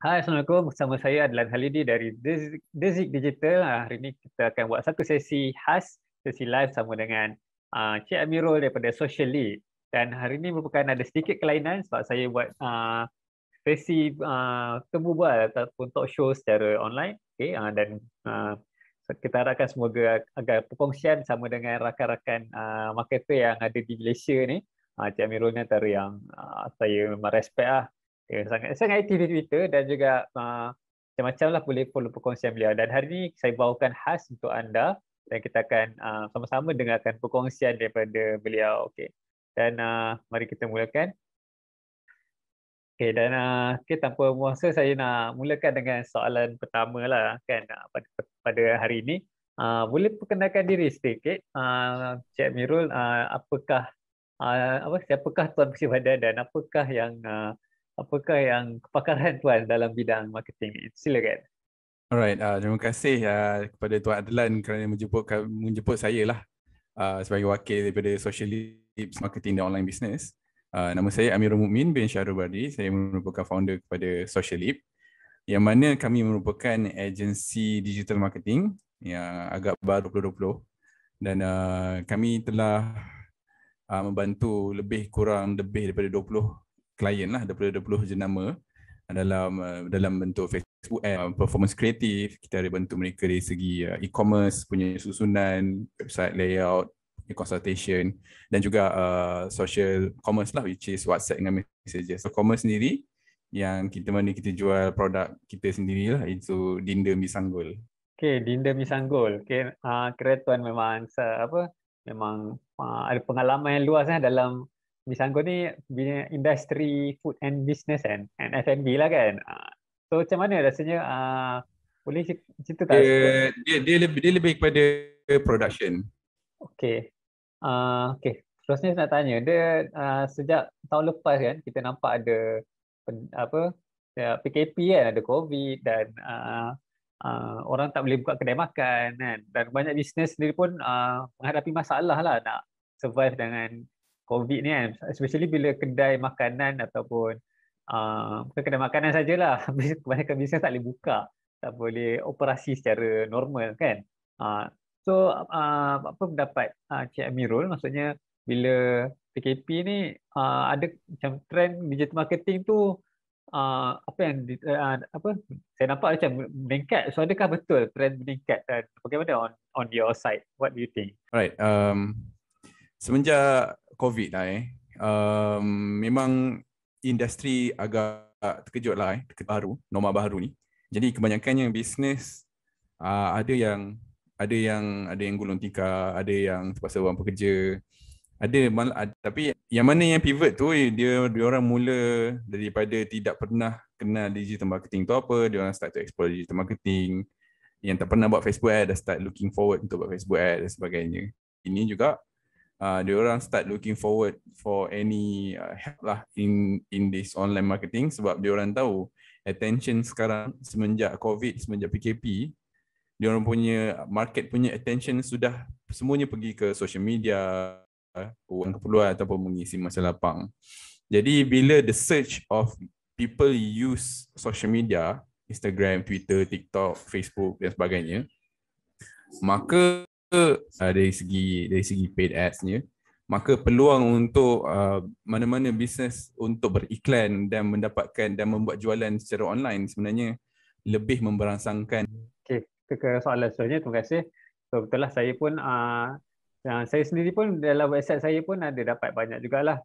Hai, Assalamualaikum. Bersama saya Adlan Halidi dari Dezik Digital. Hari ini kita akan buat satu sesi khas, sesi live sama dengan Cik Amirul daripada Social Leap. Dan hari ini merupakan ada sedikit kelainan sebab saya buat sesi temu bual ataupun talk show secara online. Okay, dan kita harapkan semoga agar perkongsian sama dengan rakan-rakan marketer yang ada di Malaysia ni. Cik Amirul ni antara yang saya memang respect lah. Dia sangat aktif di Twitter dan juga macam-macam lah boleh follow perkongsian beliau. Dan hari ini saya bawakan khas untuk anda dan kita akan sama-sama dengarkan perkongsian daripada beliau. Okay. Dan mari kita mulakan. Okay, dan tanpa buang masa saya nak mulakan dengan soalan pertama lah kan pada hari ini. Boleh perkenalkan diri sedikit, Cik Amirul, siapakah Tuan Bersih Badan dan apakah yang kepakaran Tuan dalam bidang marketing ini? Silakan. Alright, terima kasih kepada Tuan Adlan kerana menjemput saya lah sebagai wakil daripada Social Leap Marketing dan Online Business. Nama saya Amirul Mukmin bin Syahrul Bardi. Saya merupakan founder kepada Social Leap, yang mana kami merupakan agensi digital marketing yang agak baru 2020, dan kami telah membantu lebih daripada 20 klien lah, daripada 20 jenama dalam bentuk Facebook ad, performance kreatif. Kita ada bantu mereka dari segi e-commerce punya susunan, website layout, consultation, dan juga social commerce lah, which is WhatsApp dengan messages. So commerce sendiri yang kita jual produk kita sendiri lah, itu Dinda Mi Sanggul. Okay, Dinda Mi Sanggul. Okay, kira Tuan memang memang ada pengalaman yang luas dalam Mi Sanggul ni, industri food and business and F&B lah kan. So macam mana rasanya, boleh cerita tak? Dia lebih kepada production. Okay. Okay. Terusnya nak tanya, dia sejak tahun lepas kan kita nampak ada PKP kan, ada COVID dan orang tak boleh buka kedai makan kan, dan banyak bisnes sendiri pun menghadapi masalah lah nak survive dengan COVID ni kan, especially bila kedai makanan ataupun bukan kedai makanan sajalah, kebanyakan bisnes tak boleh buka, tak boleh operasi secara normal kan. So apa pendapat Cik Amirul, maksudnya bila PKP ni ada macam trend digital marketing tu apa yang saya nampak macam meningkat. So adakah betul trend meningkat dan bagaimana on your side? What do you think? Alright, semenjak COVID lah memang industri agak terkejut lah norma baru ni. Jadi kebanyakannya bisnes ada yang gulung tikar, ada yang terpaksa orang pekerja, tapi yang mana yang pivot tu, dia orang mula daripada tidak pernah kenal digital marketing tu apa, dia orang start to explore digital marketing. Yang tak pernah buat Facebook ad dah start looking forward untuk buat Facebook ad dan sebagainya. Ini juga dia orang start looking forward for any help lah in this online marketing, sebab dia orang tahu attention sekarang semenjak COVID, semenjak PKP, dia orang punya market punya attention sudah semuanya pergi ke social media, uang keperluan ataupun mengisi masa lapang. Jadi bila the search of people use social media, Instagram, Twitter, TikTok, Facebook dan sebagainya, maka dari segi paid ads-nya, maka peluang untuk mana-mana bisnes untuk beriklan dan mendapatkan dan membuat jualan secara online sebenarnya lebih memberangsangkan. Okey, ke soalan seterusnya, terima kasih. So betul lah, saya pun saya sendiri pun dalam website saya pun ada dapat banyak jugalah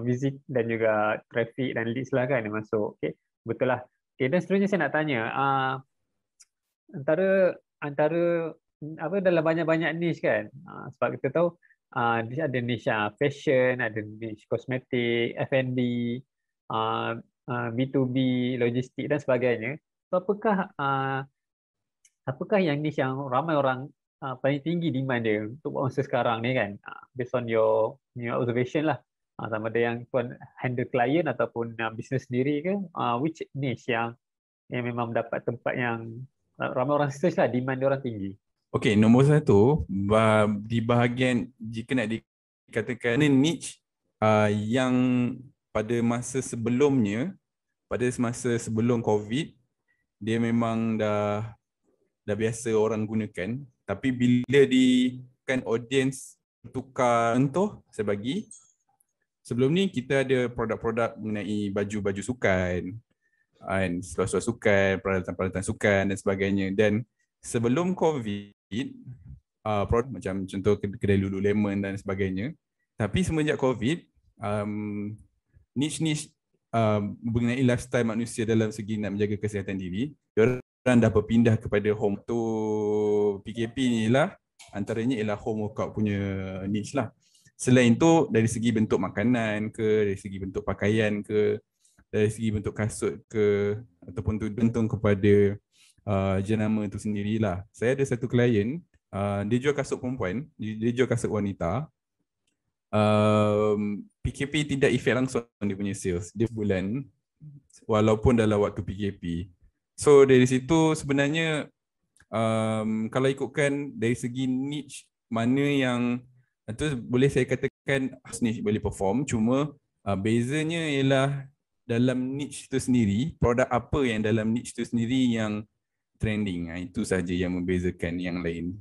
visit dan juga traffic dan leads lah kan yang masuk. Okey, betul lah. Okey, dan seterusnya saya nak tanya, antara apa dalam banyak-banyak niche kan, sebab kita tahu ada niche fashion, ada niche kosmetik, F&B, B2B, logistik dan sebagainya. So apakah yang niche yang ramai orang paling tinggi demand dia untuk masa sekarang ni kan, based on your observation lah, sama ada yang tuan handle klien ataupun bisnes sendiri ke, which niche yang memang mendapat tempat yang ramai orang search lah, demand dia orang tinggi? Okey, nombor satu, di bahagian jika nak dikatakan niche yang pada masa sebelumnya pada semasa sebelum COVID, dia memang dah biasa orang gunakan, tapi bila di kan audience tukar contoh saya bagi, sebelum ni kita ada produk-produk mengenai baju-baju sukan, kan, seluar-seluar sukan, peralatan-peralatan sukan dan sebagainya. Dan sebelum COVID, produk macam contoh kedai Lululemon dan sebagainya. Tapi semenjak COVID, niche-niche mengenai lifestyle manusia dalam segi nak menjaga kesihatan diri, orang dah berpindah kepada home. Tu PKP ni lah, antaranya ialah home workout punya niche lah. Selain tu, dari segi bentuk makanan ke, dari segi bentuk pakaian ke, dari segi bentuk kasut ke, ataupun tu bentuk kepada jenama tu sendirilah. Saya ada satu klien, dia jual kasut perempuan, dia jual kasut wanita. PKP tidak efek langsung dia punya sales. Dia bulan walaupun dalam waktu PKP. So dari situ sebenarnya kalau ikutkan dari segi niche mana yang itu boleh saya katakan niche boleh perform, cuma bezanya ialah dalam niche itu sendiri, produk apa yang dalam niche itu sendiri yang trending. Itu saja yang membezakan yang lain.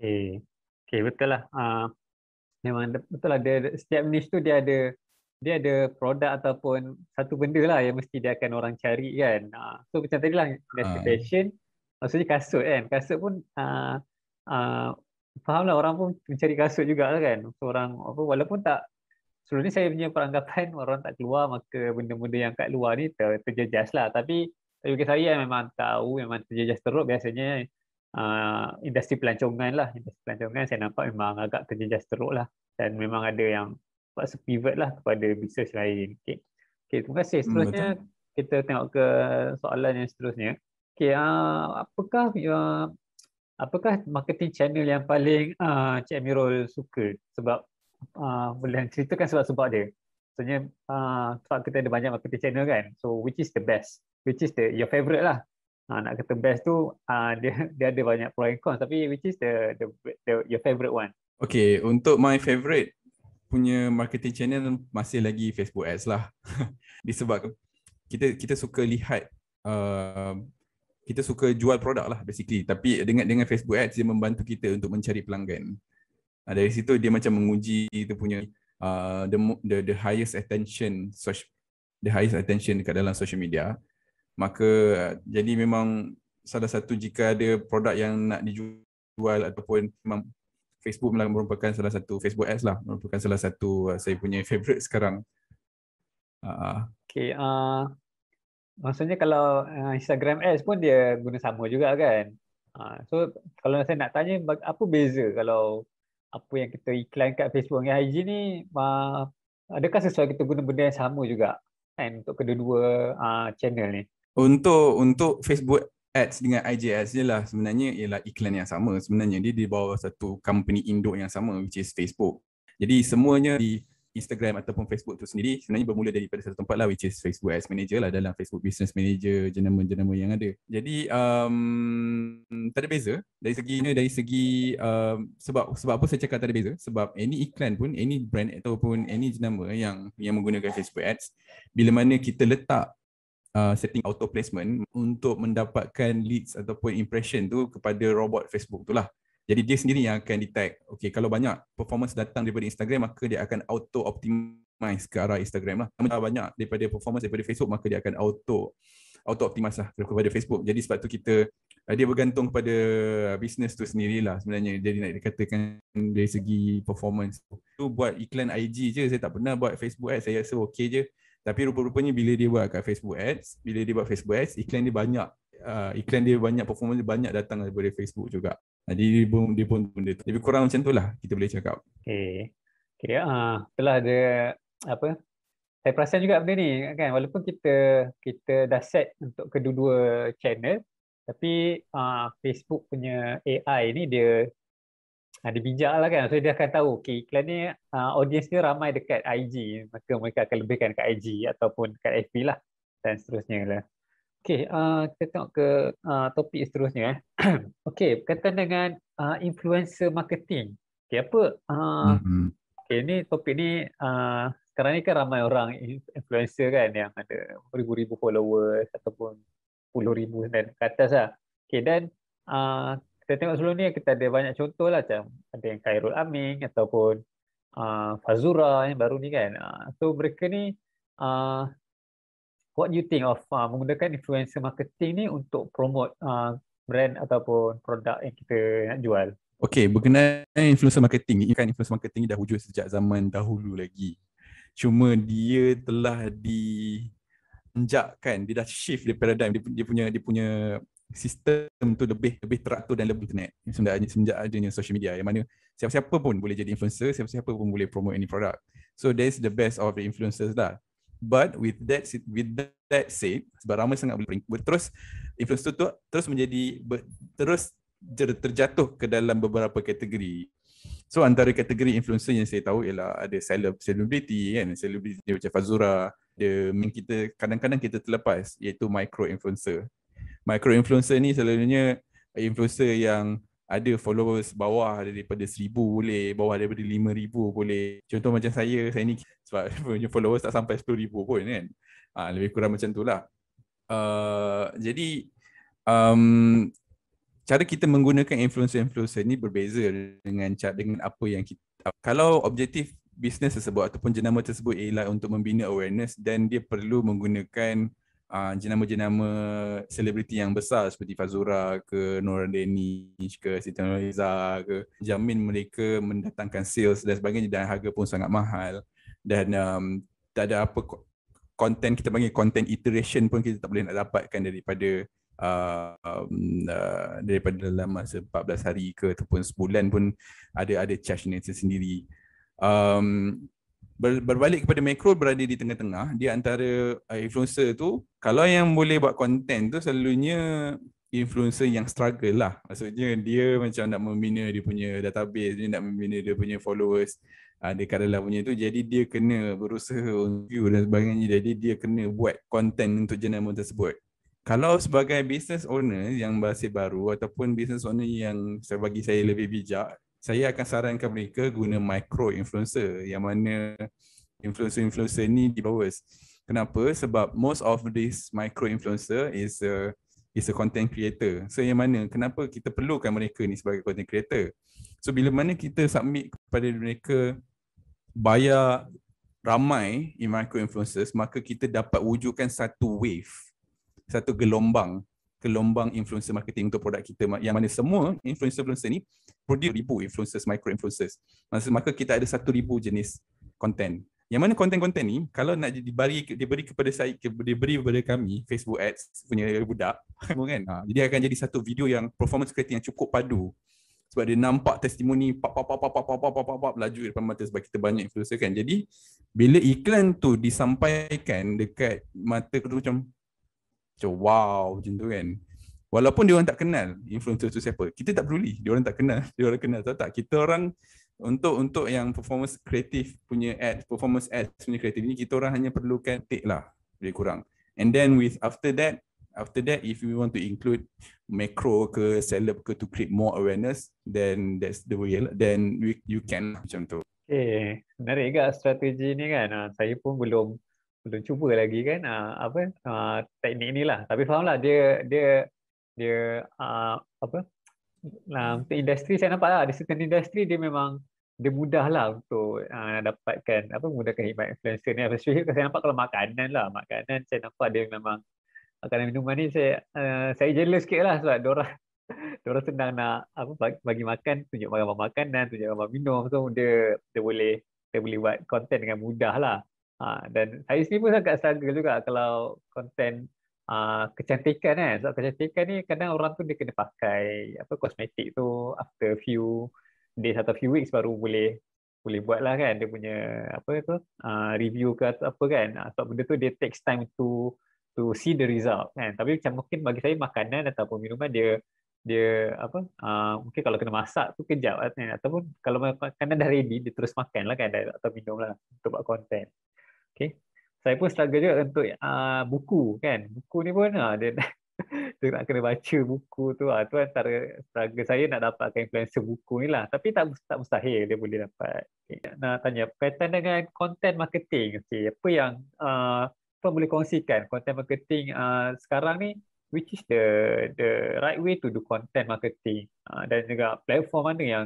Okay, betul lah. Memang betul lah, setiap niche tu dia ada produk ataupun satu benda lah yang mesti dia akan orang cari kan. So macam tadi lah, industri fashion, maksudnya kasut kan. Kasut pun faham lah, orang pun mencari kasut juga lah kan. So, orang apa, walaupun tak, sebelum ni saya punya peranggapan orang tak keluar, maka benda-benda yang kat luar ni terjejas lah. Tapi bagi saya memang tahu, memang terjejas teruk biasanya industri pelancongan lah. Industri pelancongan saya nampak memang agak terjejas teruk lah. Dan memang ada yang buat pivot lah kepada bisnes lain. Okay, terima kasih. Seterusnya kita tengok ke soalan yang seterusnya. Okay, apakah marketing channel yang paling Cik Amirul suka? Sebab boleh ceritakan sebab dia. Maksudnya sebab kita ada banyak marketing channel kan. So which is the best? Which is your favorite lah? Nak kata best tu dia ada banyak pro and cons, tapi which is your favorite one? Okay, untuk my favorite punya marketing channel masih lagi Facebook Ads lah. Disebabkan kita suka lihat, kita suka jual produk lah basically. Tapi dengan Facebook Ads dia membantu kita untuk mencari pelanggan. Dari situ dia macam menguji kita punya the highest attention dekat dalam social media. Maka jadi memang salah satu, jika ada produk yang nak dijual ataupun memang Facebook merupakan salah satu, Facebook Ads lah merupakan salah satu saya punya favorite sekarang. Okay, maksudnya kalau Instagram Ads pun dia guna sama juga kan. So kalau saya nak tanya, apa beza kalau apa yang kita iklan kat Facebook dengan IG ni, adakah sesuai kita guna benda yang sama juga kan untuk kedua-dua channel ni? Untuk Facebook Ads dengan IG Ads je lah sebenarnya ialah iklan yang sama. Sebenarnya dia di bawah satu company induk yang sama, which is Facebook. Jadi semuanya di Instagram ataupun Facebook tu sendiri sebenarnya bermula daripada satu tempat lah, which is Facebook Ads Manager lah, dalam Facebook Business Manager, jenama-jenama yang ada. Jadi tak ada beza dari segi sebab apa saya cakap tak ada beza, sebab any iklan pun, any brand ataupun any jenama yang menggunakan Facebook Ads, bila mana kita letak setting auto placement untuk mendapatkan leads ataupun impression tu kepada robot Facebook tu lah. Jadi dia sendiri yang akan detect, okay, kalau banyak performance datang daripada Instagram, maka dia akan auto optimize ke arah Instagram lah. Kalau banyak daripada performance daripada Facebook, maka dia akan auto optimize lah kepada Facebook. Jadi sebab tu dia bergantung kepada bisnes tu sendirilah sebenarnya. Jadi nak dikatakan dari segi performance tu, buat iklan IG je, saya tak pernah buat Facebook Ads, saya rasa okey je. Tapi rupa-rupanya bila dia buat kat Facebook Ads, iklan dia banyak, performance dia banyak datang daripada Facebook juga. Jadi dia pun benda tu. Lebih kurang macam tu lah kita boleh cakap. Okay, itulah ada apa, saya perasan juga benda ni kan, walaupun kita dah set untuk kedua-dua channel, tapi Facebook punya AI ni dia bijak lah kan. So dia akan tahu, okay, iklan ni audience dia ramai dekat IG, maka mereka akan lebihkan kat IG ataupun kat FB lah, dan seterusnya lah. Okay, kita tengok ke topik seterusnya. Okay, berkaitan dengan influencer marketing. Okay, okay, ni topik ni sekarang ni kan ramai orang influencer kan yang ada ribu-ribu followers ataupun puluh ribu dan ke atas lah. Okay, dan kita tengok sebelum ni kita ada banyak contoh lah, macam ada yang Khairul Amin ataupun Fazura yang baru ni kan. So mereka ni what do you think of menggunakan influencer marketing ni untuk promote brand ataupun produk yang kita nak jual? Okay, berkenaan influencer marketing ni kan, influencer marketing ni dah wujud sejak zaman dahulu lagi. Cuma dia telah diinjakkan, dia dah shift dia paradigm, dia punya sistem tu lebih teratur dan lebih internet. Semenjak adanya social media, yang mana siapa-siapa pun boleh jadi influencer, siapa-siapa pun boleh promote any product. So that's the best of the influencers lah. But with that said, sebab ramai sangat boleh terus influencer tu terus menjadi terus terjatuh ke dalam beberapa kategori. So antara kategori influencer yang saya tahu ialah ada selebriti kan, selebriti macam Fazura, kita kadang-kadang kita terlepas, iaitu micro influencer. Micro influencer ni selalunya influencer yang ada followers bawah daripada 1,000 boleh, bawah daripada 5,000 boleh. Contoh macam saya ni sebab punya followers tak sampai 10,000 pun kan. Lebih kurang macam tu lah. Jadi cara kita menggunakan influencer ni berbeza dengan apa yang kita, kalau objektif bisnes tersebut ataupun jenama tersebut ialah untuk membina awareness, dan dia perlu menggunakan jenama-jenama selebriti yang besar seperti Fazura ke, Nora Danish ke, Siti Nurhaliza ke, jamin mereka mendatangkan sales dan sebagainya, dan harga pun sangat mahal, dan tak ada apa konten, kita panggil content iteration pun kita tak boleh nak dapatkan daripada dalam masa 14 hari ke ataupun sebulan pun ada charge-nya sendiri. Berbalik kepada makro, berada di tengah-tengah. Dia antara influencer tu, kalau yang boleh buat konten tu selalunya influencer yang struggle lah. Maksudnya dia macam nak membina dia punya database, dia nak membina dia punya followers dekat dalam punya tu. Jadi dia kena berusaha view dan sebagainya. Jadi dia kena buat konten untuk jenama tersebut. Kalau sebagai business owner yang masih baru ataupun business owner yang bagi saya lebih bijak, saya akan sarankan mereka guna micro influencer, yang mana influencer ni di bawah. Kenapa? Sebab most of this micro influencer is a content creator. So yang mana kenapa kita perlukan mereka ni sebagai content creator? So bila mana kita submit kepada mereka bayar ramai micro influencers, maka kita dapat wujudkan satu wave, satu gelombang influencer marketing untuk produk kita, yang mana semua influencer ni produce 1,000 influencers, micro influencers. Maka kita ada 1,000 jenis konten. Yang mana konten-konten ni kalau nak diberi kepada kami Facebook ads punya budak kan. Jadi akan jadi satu video yang performance creating yang cukup padu. Sebab dia nampak testimoni pap laju depan mata, sebab kita banyak influencer kan. Jadi bila iklan tu disampaikan dekat mata tu macam wow macam tu kan. Walaupun dia orang tak kenal influencer tu siapa, kita tak peduli. Dia orang tak kenal, dia orang kenal tahu tak. Kita orang untuk yang performance kreatif punya ads, performance ads punya kreatif ni, kita orang hanya perlukan take lah lebih kurang. And then after that if we want to include macro ke celeb ke to create more awareness, then that's the way, then you can macam tu. Menarik juga strategi ni kan. Saya pun belum cuba lagi kan teknik ni lah, tapi fahamlah dia untuk industri saya nampak lah, di certain industri dia memang dia mudah lah untuk dapatkan menggunakan hikmat influencer ni. Especially saya nampak kalau makanan saya nampak dia memang makanan minuman ni saya jealous sikit lah, sebab diorang senang nak bagi makan, tunjuk gambar makanan, tunjuk gambar minum, so dia boleh buat konten dengan mudah lah. Dan saya sendiri pun agak struggle juga kalau konten kecantikan kan. Sebab kecantikan ni kadang orang tu dia kena pakai kosmetik tu after few days atau few weeks baru boleh buat lah kan dia punya review ke atau apa kan. Sebab benda tu dia takes time to see the result kan. Tapi macam mungkin bagi saya makanan ataupun minuman dia mungkin kalau kena masak tu kejap kan? Ataupun kalau makanan dah ready dia terus makan lah kan, atau minum lah untuk buat konten. Okay. Saya pun struggle juga untuk buku kan. Buku ni pun dia Dia nak kena baca buku tu lah. Tu antara struggle saya nak dapatkan influencer buku ni lah. Tapi tak mustahil dia boleh dapat. Okay. Nak tanya, berkaitan dengan content marketing. Okay. Apa yang apa boleh kongsikan content marketing sekarang ni, which is the right way to do content marketing, dan juga platform mana yang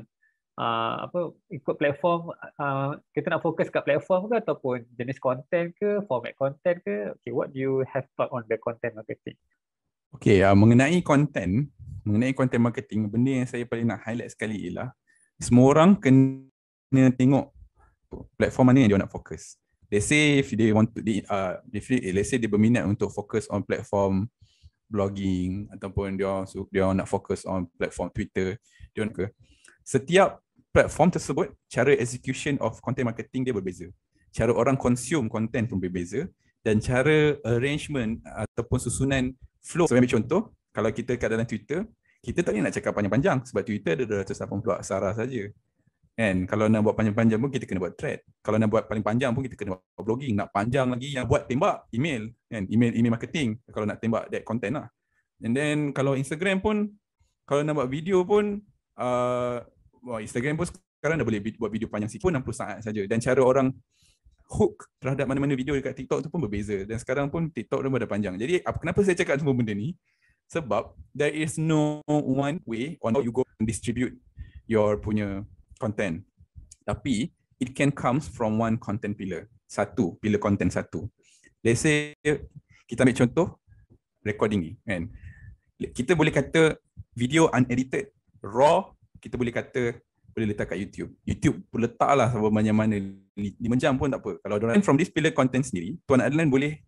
apa ikut platform, kita nak fokus kat platform ke ataupun jenis content ke, format content ke. Okay, what do you have thought on the content marketing? Okay, mengenai content marketing, benda yang saya paling nak highlight sekali ialah semua orang kena tengok platform mana yang dia nak fokus. Let's say if they want to, let's say dia berminat untuk fokus on platform blogging ataupun dia nak fokus on platform Twitter, dia nak ke setiap platform tersebut, cara execution of content marketing dia berbeza. Cara orang consume content pun berbeza dan cara arrangement ataupun susunan flow. Sebagai contoh, kalau kita kat dalam Twitter, kita tak boleh nak cakap panjang-panjang sebab Twitter ada 280 aksara saja. Kan? Kalau nak buat panjang-panjang pun kita kena buat thread. Kalau nak buat paling panjang pun kita kena buat blogging. Nak panjang lagi yang buat tembak email, kan? Email marketing kalau nak tembak that content lah. And then kalau Instagram pun, kalau nak buat video pun, Instagram pun sekarang dah boleh buat video panjang sikit pun 60 saat saja. Dan cara orang hook terhadap mana-mana video dekat TikTok tu pun berbeza. Dan sekarang pun TikTok dah panjang. Jadi kenapa saya cakap semua benda ni? Sebab there is no one way on how you go and distribute your punya content. Tapi it can comes from one content pillar. Satu, pillar content satu. Let's say kita ambil contoh recording ni, kan? Kita boleh kata video unedited, raw, kita boleh kata boleh letak kat YouTube. YouTube pun letaklah sampai mana-mana 5 jam pun tak apa. Kalau orang from this pillar content sendiri, Tuan Adlan boleh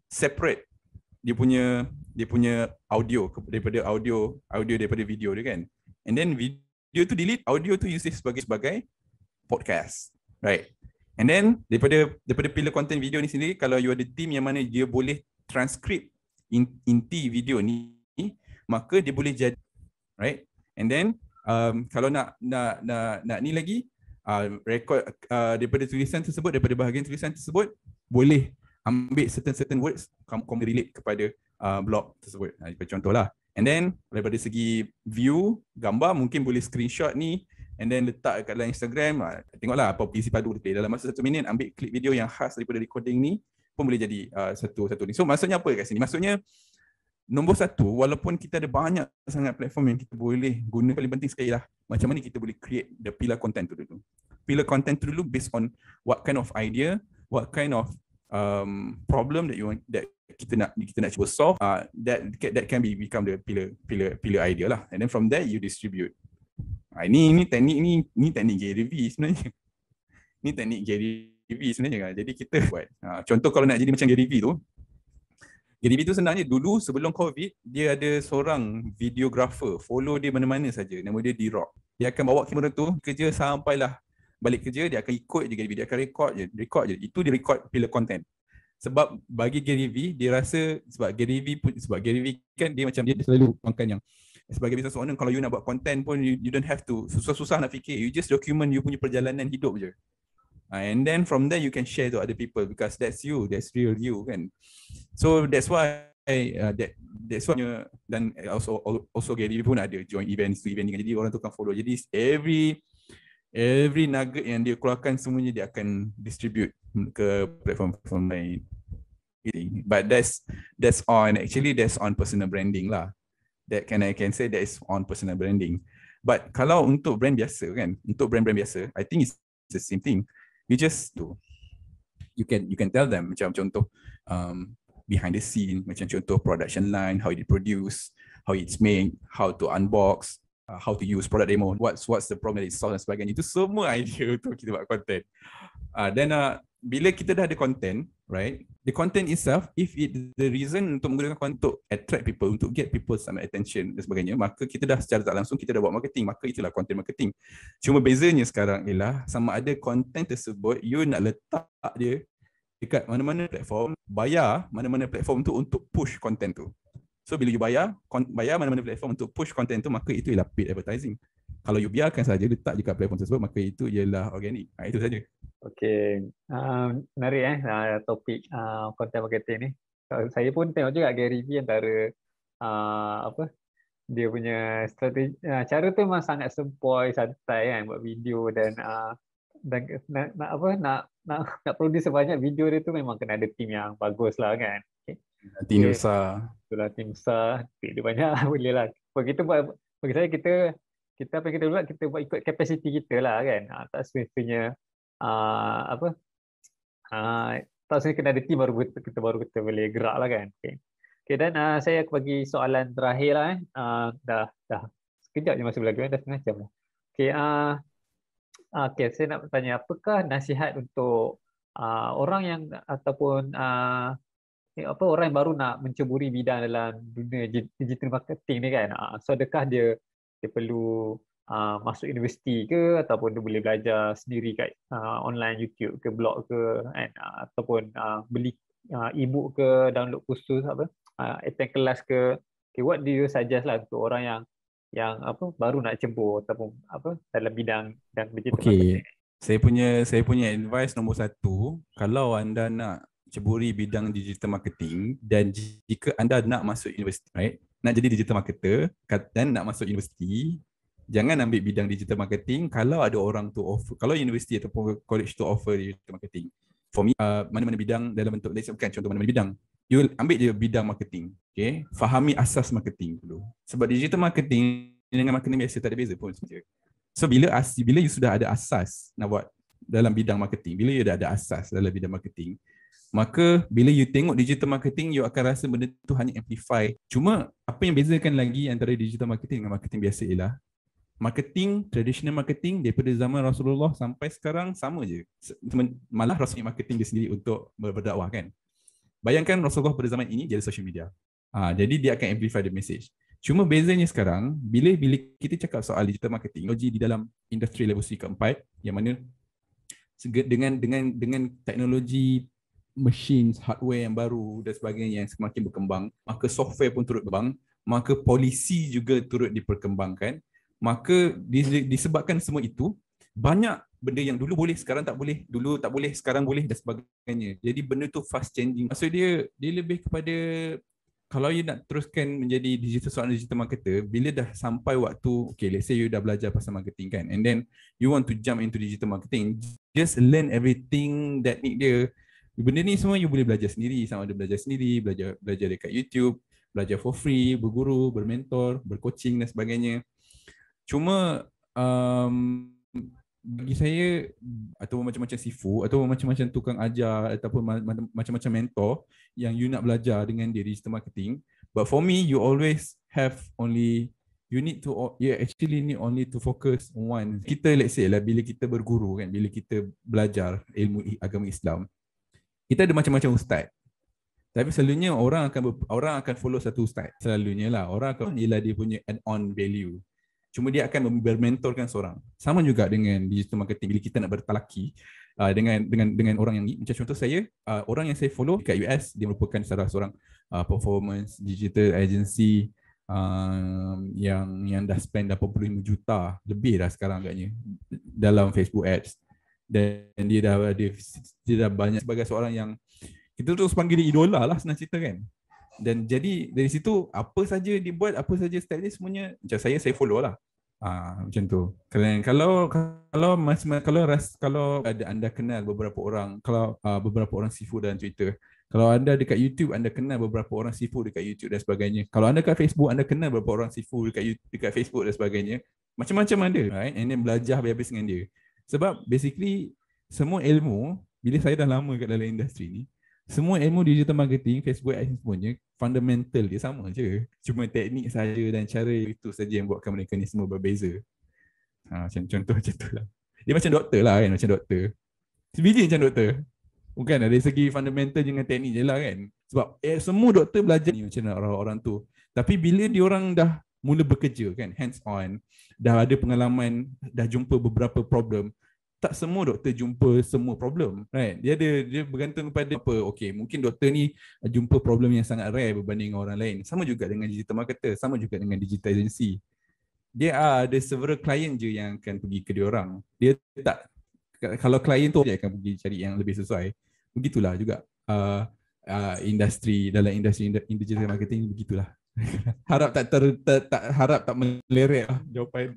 separate dia punya audio daripada audio daripada video dia, kan. And then video tu delete, audio tu use sebagai podcast, right? And then daripada pillar content video ni sendiri, kalau you ada team yang mana dia boleh transcript inti video ni, maka dia boleh jadi, right? And then kalau nak ni lagi, record daripada tulisan tersebut, daripada bahagian tulisan tersebut, boleh ambil certain words, kamu relate kepada blog tersebut. Contohlah. And then daripada segi view, gambar, mungkin boleh screenshot ni and then letak kat dalam Instagram. Tengoklah apa isi padu dia. Dalam masa 1 minit ambil klip video yang khas daripada recording ni pun boleh jadi satu ni. So maksudnya apa kat sini? Maksudnya nombor satu, walaupun kita ada banyak sangat platform yang kita boleh guna, paling penting sekali lah macam mana kita boleh create the pillar content tu dulu. Pillar content tu dulu based on what kind of idea, what kind of problem that you want, that kita nak cuba solve, that can become the pillar idea lah. And then from there you distribute. Ini teknik Gary V sebenarnya. Ni teknik Gary V sebenarnya kan. Jadi kita buat contoh, kalau nak jadi macam Gary V tu, Gary V tu sebenarnya dulu sebelum COVID, dia ada seorang videographer, follow dia mana-mana saja, nama dia D-Rock. Dia akan bawa kamera tu kerja sampailah balik kerja, dia akan ikut je Gary V, dia akan record je. Itu dia record pillar content. Sebab bagi Gary V, dia rasa sebab Gary V kan dia macam dia selalu makan yang sebagai business owner, kalau you nak buat content pun you don't have to susah-susah nak fikir, you just document you punya perjalanan hidup je. And then from there you can share to other people because that's you, that's real you, kan. So that's why that's why dan also Gary pun ada join event ni kan. Jadi orang tu akan follow. Jadi every nugget yang dia keluarkan semuanya dia akan distribute ke platform lain. But that's on personal branding lah. I can say that is on personal branding. But kalau untuk brand biasa kan, untuk brand biasa, I think it's the same thing. You just do. You can tell them macam contoh behind the scene, macam contoh production line, how it produce, how it's made, how to unbox, how to use product demo, what's the problem that it solves dan sebagainya. Itu semua idea untuk kita buat content. Then bila kita dah ada content, right? The content itself, if the reason untuk menggunakan content untuk attract people, untuk get people some attention dan sebagainya, maka kita dah secara tak langsung kita dah buat marketing, maka itulah content marketing. Cuma bezanya sekarang ialah sama ada content tersebut you nak letak dia dekat mana-mana platform, bayar mana-mana platform tu untuk push content tu. So bila you bayar mana-mana platform untuk push content tu, maka itu ialah paid advertising. Kalau you biarkan saja letak dekat platform tersebut, maka itu ialah organic. Itu saja. Okey, menarik topik content marketing ni. Saya pun tengok juga Gary V antara apa dia punya strategi, cara tu memang sangat sempoi, santai kan buat video, dan nak produce sebanyak video dia tu memang kena ada team yang bagus lah kan. Nanti Okay. Nusa. Itulah tim besar, dia banyak lah, boleh lah. Kita buat, bagi saya kita apa yang kita buat, kita buat ikut kapasiti kita lah kan. Tak semestinya apa tak semestinya kena ada team baru kita boleh gerak lah kan. Okay, dan saya bagi soalan terakhir lah dah sekejap je masa berlagu, dah setengah jam lah. Okay, saya nak bertanya, apakah nasihat untuk orang yang ataupun orang yang baru nak menceburi bidang dalam dunia digital marketing ni kan. So adakah dia perlu masuk universiti ke, ataupun dia boleh belajar sendiri kat online YouTube ke, blog ke kan, ataupun beli e-book ke, download kursus attend kelas ke. Okay, what do you suggest lah untuk orang yang baru nak cebur ataupun dalam bidang digital marketing? Saya punya advice nombor 1, kalau anda nak ceburi bidang digital marketing dan jika anda nak masuk universiti, right? Nak jadi digital marketer dan nak masuk universiti, jangan ambil bidang digital marketing kalau ada orang tu offer, kalau universiti ataupun college tu offer digital marketing. For me, mana-mana bidang dalam bentuk, let's say bukan contoh mana-mana bidang, you ambil je bidang marketing. Okay? Fahami asas marketing dulu. Sebab digital marketing dengan marketing biasa tak ada beza pun sebenarnya. So bila you sudah ada asas nak buat dalam bidang marketing, bila you dah ada asas dalam bidang marketing, maka bila you tengok digital marketing, you akan rasa benda tu hanya amplify. Cuma apa yang bezakan lagi antara digital marketing dengan marketing biasa ialah marketing, traditional marketing daripada zaman Rasulullah sampai sekarang sama je. Malah Rasulullah marketing dia sendiri untuk berdakwah kan. Bayangkan Rasulullah pada zaman ini dia ada social media. Jadi dia akan amplify the message. Cuma bezanya sekarang, bila kita cakap soal digital marketing, teknologi di dalam industri revolusi keempat, yang mana dengan teknologi machines, hardware yang baru dan sebagainya yang semakin berkembang, maka software pun turut berkembang, maka polisi juga turut diperkembangkan. Maka disebabkan semua itu, banyak benda yang dulu boleh, sekarang tak boleh, dulu tak boleh, sekarang boleh dan sebagainya. Jadi benda tu fast changing. Maksud dia lebih kepada, kalau you nak teruskan menjadi digital marketer, bila dah sampai waktu, okay, let's say you dah belajar pasal marketing kan, and then you want to jump into digital marketing, just learn everything that need dia. Benda ni semua you boleh belajar sendiri, sama ada belajar sendiri, belajar dekat YouTube, belajar for free, berguru, bermentor, bercoaching dan sebagainya. Cuma bagi saya, ataupun macam-macam sifu, ataupun macam-macam tukang ajar, ataupun macam-macam mentor yang you nak belajar dengan dia digital marketing, but for me, you always have only, you actually need only to focus on one. Kita let's say lah, bila kita berguru kan, bila kita belajar ilmu agama Islam, kita ada macam-macam ustaz. Tapi selalunya orang akan follow satu ustaz. Selalunya lah orang akan ialah dia punya add-on value. Cuma dia akan bermentorkan seorang. Sama juga dengan digital marketing, bila kita nak bertalaki dengan orang yang, macam contoh saya, orang yang saya follow kat US, dia merupakan salah seorang performance digital agency yang dah spend 85 juta lebih dah sekarang agaknya dalam Facebook ads. Dan dia dah banyak, sebagai seorang yang kita terus panggil dia idola lah, senang cerita kan. Dan jadi dari situ, apa saja dia buat, apa saja style dia, semuanya macam saya follow lah. Macam tu. Kalau ada anda kenal beberapa orang, kalau beberapa orang sifu dalam Twitter, kalau anda dekat YouTube, anda kenal beberapa orang sifu dekat YouTube dan sebagainya. Kalau anda kat Facebook, anda kenal beberapa orang sifu dekat Facebook dan sebagainya. Macam-macam ada, right? And then belajar habis-habis dengan dia. Sebab basically semua ilmu, bila saya dah lama kat dalam industri ni, semua ilmu digital marketing, Facebook ads semuanya, fundamental dia sama je. Cuma teknik saja dan cara itu saja yang buatkan mereka ni semua berbeza. Macam contoh macam tu lah. Dia macam doktor lah kan, macam doktor. Sebiji macam doktor. Bukan dari segi fundamental dengan teknik je lah kan. Sebab semua doktor belajar ni macam orang-orang tu. Tapi bila diorang dah mula bekerja kan, hands on, dah ada pengalaman, dah jumpa beberapa problem, tak semua doktor jumpa semua problem, right? Dia bergantung kepada apa. Okay, mungkin doktor ni jumpa problem yang sangat rare berbanding orang lain. Sama juga dengan digital marketer, sama juga dengan digital agency. Dia ada several client je yang akan pergi ke dia orang. Dia tak, kalau client tu dia akan pergi cari yang lebih sesuai. Begitulah juga industri digital marketing begitulah. Harap tak meleret lah jawapan.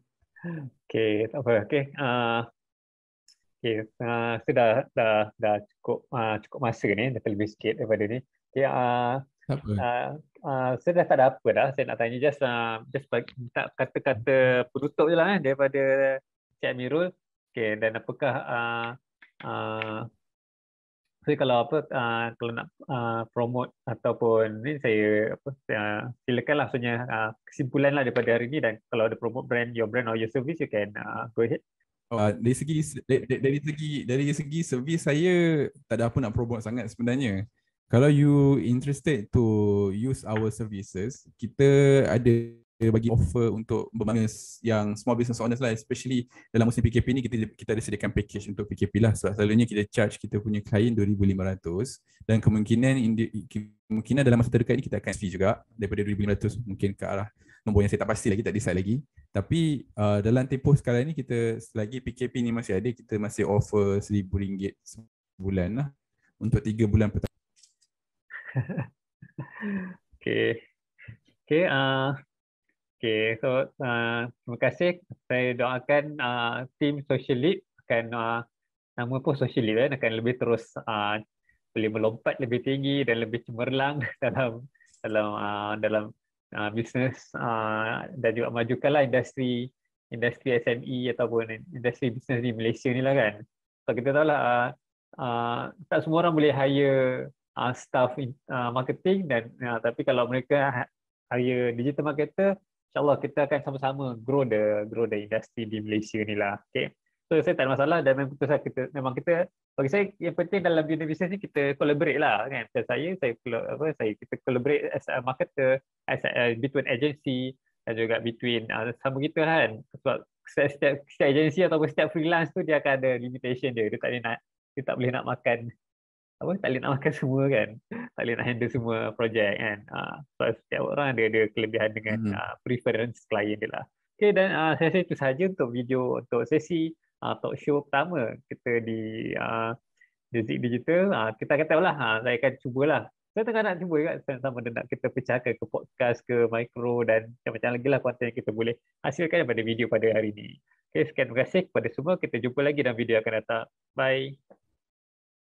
Okay, tak apa. Okay. Okay, dah cukup masa ni, dah lebih sikit daripada ni. Okay, Tak apa. saya dah tak ada apa dah. Saya nak tanya just minta kata-kata penutup je lah daripada Cik Amirul. Okay, dan apakah saya kalau nak promote ataupun ni saya silakanlah maksudnya kesimpulan lah daripada hari ni, dan kalau ada promote your brand or your service, you can go ahead. Dari segi servis saya tak ada apa nak promote sangat sebenarnya. Kalau you interested to use our services, kita ada bagi offer untuk berbusiness yang small business owners lah, especially dalam musim PKP ni kita ada sediakan package untuk PKP lah. Sebab selalunya kita charge kita punya klien 2,500 dan kemungkinan dalam masa terdekat ni kita akan fee juga daripada 2,500 mungkin ke arah nombor yang saya tak pasti lagi, tak decide lagi. Tapi dalam tempoh sekarang ni kita selagi PKP ni masih ada, kita masih offer RM1,000 sebulan lah untuk 3 bulan pertama. Okay. Okay, okay, so terima kasih. Saya doakan tim Social Lead akan nama pun Social Lead akan lebih terus boleh melompat lebih tinggi dan lebih cemerlang dalam bisnes dan juga majukanlah industri SME ataupun industri bisnes di Malaysia ni lah kan. So kita tahu lah tak semua orang boleh hire staff marketing, dan tapi kalau mereka hire digital marketer, insyaAllah kita akan sama-sama grow the industry di Malaysia ni lah. Okay. So saya tak ada masalah, dan memang kita bagi saya yang penting dalam dunia bisnes ni kita collaborate lah kan. Kita collaborate as a marketer, between agency dan juga between sama kita kan. Sebab setiap agency ataupun setiap freelance tu dia akan ada limitation dia. Dia tak boleh nak makan tak boleh nak makan semua kan, tak boleh nak handle semua projek kan. Sebab setiap orang ada kelebihan dengan preference klien dia lah. Okay, dan saya rasa itu sahaja untuk video untuk sesi talk show pertama kita di Zik Digital. Kita akan tahu lah, saya akan cubalah. Saya tengah nak cuba juga sama ada nak kita pecahkan ke podcast, ke micro dan macam-macam lagi lah konten yang kita boleh hasilkan daripada video pada hari ini. Okay, sekian terima kasih kepada semua. Kita jumpa lagi dalam video akan datang. Bye.